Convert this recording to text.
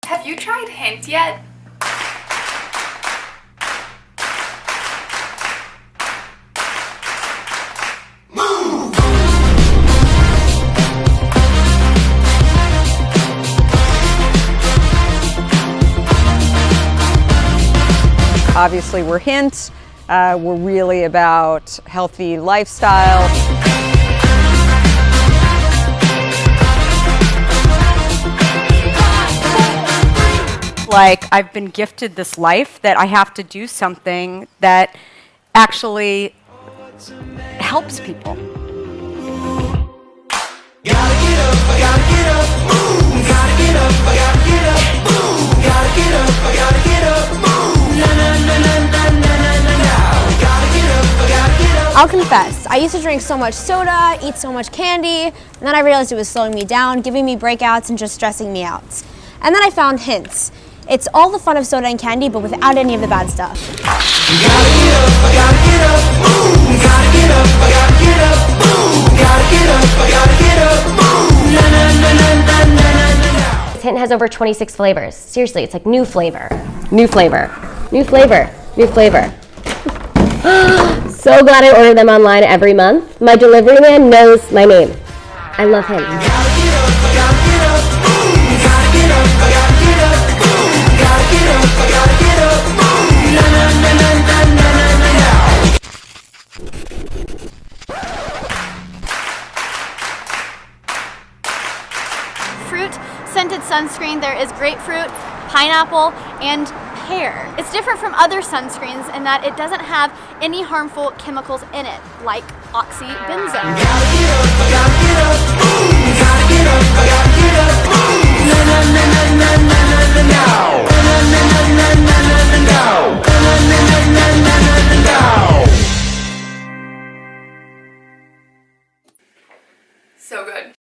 Have you tried Hint yet? Obviously, we're Hint. We're really about healthy lifestyle. Like, I've been gifted this life that I have to do something that actually helps people. I'll confess, I used to drink so much soda, eat so much candy, and then I realized it was slowing me down, giving me breakouts, and just stressing me out. And then I found Hints. It's all the fun of soda and candy, but without any of the bad stuff. Hint has over 26 flavors. Seriously, it's like new flavor, new flavor, new flavor, new flavor. So glad I order them online every month. My delivery man knows my name. I love him. Fruit scented sunscreen, there is grapefruit, pineapple, and pear. It's different from other sunscreens in that it doesn't have any harmful chemicals in it, like oxybenzone. So good.